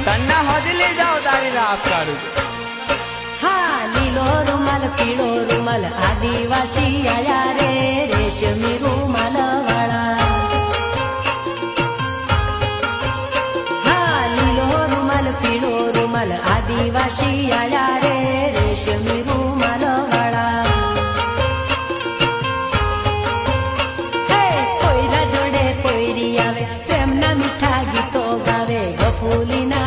તન્ના હોજલી જાઓ તારી રાત કાઢું હા લીલો રૂમાલ પીળો રૂમાલ આદિવાસી આયા રે રેશમી રૂમાલ વાળા હા લીલો રૂમાલ પીળો રૂમાલ આદિવાસી આયા રે રેશમી રૂમાલ વાળા કોઈના જોડે પોયરી આવે પ્રેમના મીઠા ગીતો ગાવે ગફુલીના